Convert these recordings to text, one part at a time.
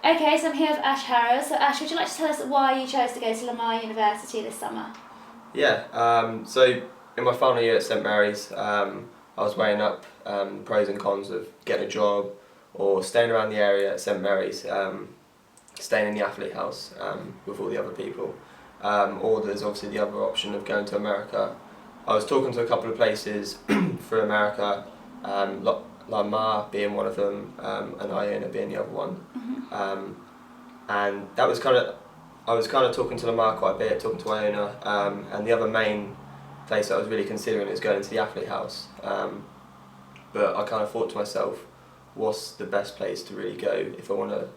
Okay, so I'm here with Ash Harrell. So Ash, would you like to tell us why you chose to go to Lamar University this summer? Yeah, so in my final year at St Mary's, I was weighing up pros and cons of getting a job or staying around the area at St Mary's, staying in the athlete house with all the other people. Or there's obviously the other option of going to America. I was talking to a couple of places for America, Lamar being one of them, and Iona being the other one. And that was I was kind of talking to Lamar quite a bit, talking to Iona, and the other main place that I was really considering is going to the athlete house. But I kind of thought to myself, what's the best place to really go if I want to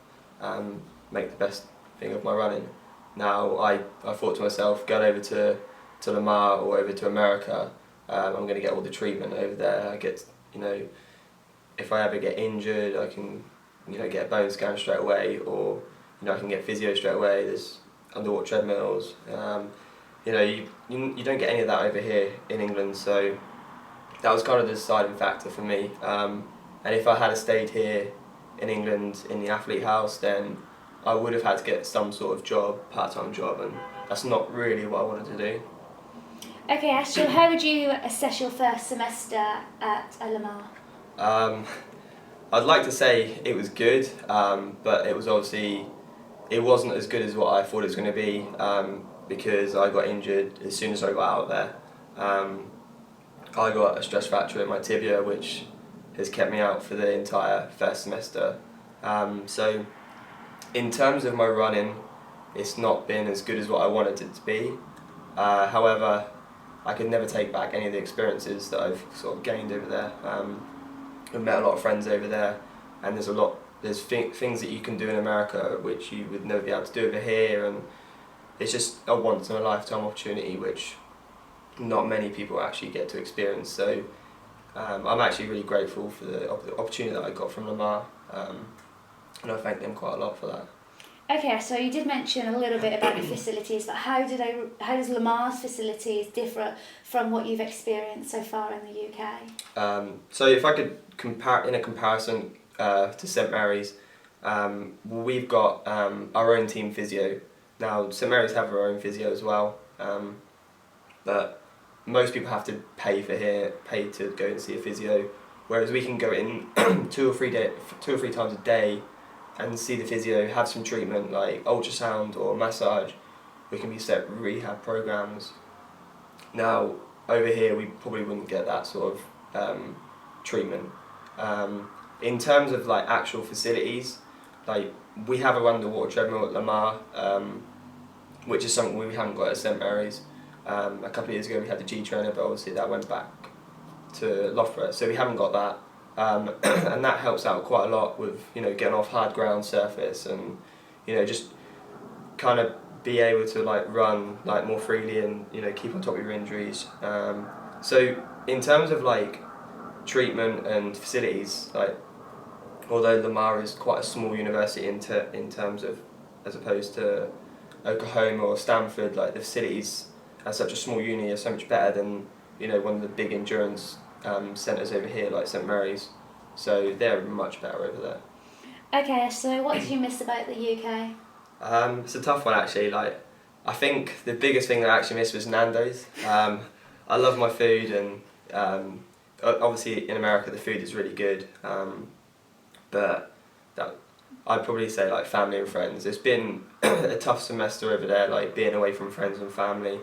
make the best thing of my running? Now, I thought to myself, going over to Lamar or over to America, I'm going to get all the treatment over there. I get, if I ever get injured, I can, get a bone scan straight away, or, I can get physio straight away. There's underwater treadmills. You don't get any of that over here in England, so that was kind of the deciding factor for me. And if I had stayed here in England in the athlete house, then I would have had to get some sort of job, part-time job, and that's not really what I wanted to do. Okay, Ash, so how would you assess your first semester at Lamar? I'd like to say it was good, but it wasn't as good as what I thought it was going to be, because I got injured as soon as I got out there. I got a stress fracture in my tibia, which has kept me out for the entire first semester. So in terms of my running, it's not been as good as what I wanted it to be. However, I could never take back any of the experiences that I've sort of gained over there. I've met a lot of friends over there, and there's things that you can do in America which you would never be able to do over here, and it's just a once in a lifetime opportunity which not many people actually get to experience. So I'm actually really grateful for the opportunity that I got from Lamar, and I thank them quite a lot for that. Okay, so you did mention a little bit about the facilities, but how does Lamar's facilities differ from what you've experienced so far in the UK? So if I could compare in a comparison to St Mary's, we've got our own team physio. Now St Mary's have their own physio as well, but most people have to pay to go and see a physio, whereas we can go in 2 or 3 times a day and see the physio, have some treatment like ultrasound or massage. We can be set rehab programs. Now over here we probably wouldn't get that sort of treatment. In terms of like actual facilities, like we have a underwater treadmill at Lamar, which is something we haven't got at St Mary's. A couple of years ago we had the G trainer, but obviously that went back to Loughborough, so we haven't got that. And that helps out quite a lot with getting off hard ground surface, and just kind of be able to like run like more freely and keep on top of your injuries. So in terms of like treatment and facilities, like although Lamar is quite a small university in terms of, as opposed to Oklahoma or Stanford, like the facilities as such a small uni are so much better than one of the big endurance centres over here like St Mary's, so they're much better over there. Okay, so what did you miss about the UK? It's a tough one actually. Like, I think the biggest thing that I actually missed was Nando's. I love my food, and obviously in America the food is really good, but I'd probably say like family and friends. It's been a tough semester over there, like being away from friends and family.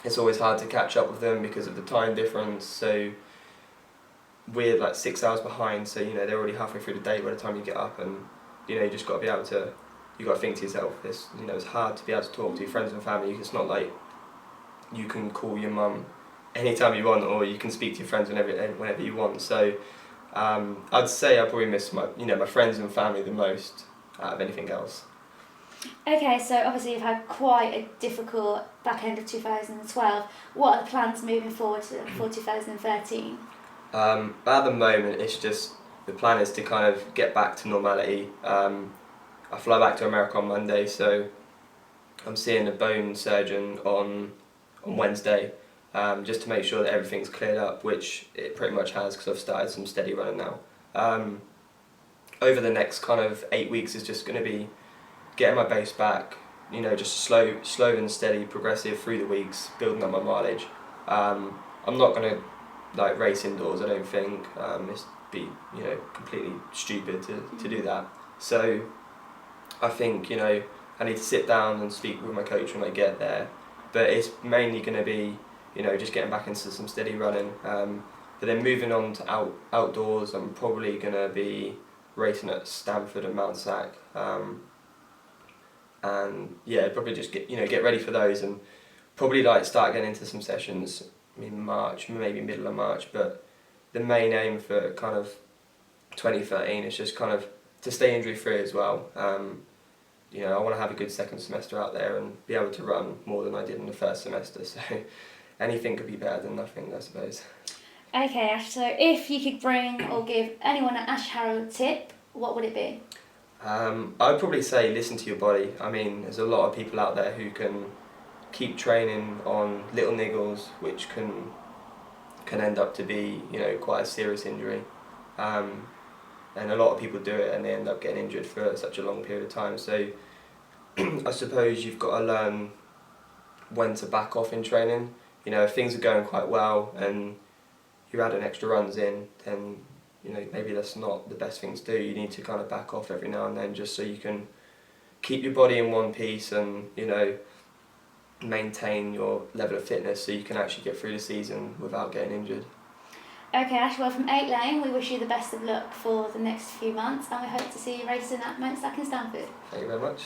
It's always hard to catch up with them because of the time difference, so we're like 6 hours behind, so they're already halfway through the day by the time you get up, and you just got to be able to, you got to think to yourself, it's hard to be able to talk to your friends and family. It's not like you can call your mum anytime you want, or you can speak to your friends whenever you want. So I'd say I probably miss my my friends and family the most out of anything else. Okay, so obviously you've had quite a difficult back end of 2012. What are the plans moving forward for 2013? At the moment, it's just the plan is to kind of get back to normality. I fly back to America on Monday, so I'm seeing a bone surgeon on Wednesday, just to make sure that everything's cleared up, which it pretty much has because I've started some steady running now. over the next kind of 8 weeks is just going to be getting my base back, you know, just slow and steady, progressive through the weeks, building up my mileage. I'm not going to like race indoors, I don't think. It's be, you know, completely stupid to do that. So I think, you know, I need to sit down and speak with my coach when I get there. But it's mainly going to be, you know, just getting back into some steady running. But then moving on to outdoors, I'm probably going to be racing at Stamford and Mount Sac. And yeah, probably just get ready for those, and probably like start getting into some sessions in March, maybe middle of March. But the main aim for kind of 2013 is just kind of to stay injury free as well. You know, I want to have a good second semester out there and be able to run more than I did in the first semester. So anything could be better than nothing, I suppose. Okay, Ash, so if you could bring or give anyone at Ash Harrell a tip, what would it be? I'd probably say listen to your body. I mean, there's a lot of people out there who can keep training on little niggles, which can end up to be, you know, quite a serious injury. And a lot of people do it and they end up getting injured for such a long period of time. So I suppose you've got to learn when to back off in training. You know, if things are going quite well and you're adding extra runs in, then, you know, maybe that's not the best thing to do. You need to kind of back off every now and then, just so you can keep your body in one piece and, you know, maintain your level of fitness so you can actually get through the season without getting injured. Okay, Ash, well, from Eightlane, we wish you the best of luck for the next few months, and we hope to see you racing at Mount Sac and Stanford. Thank you very much.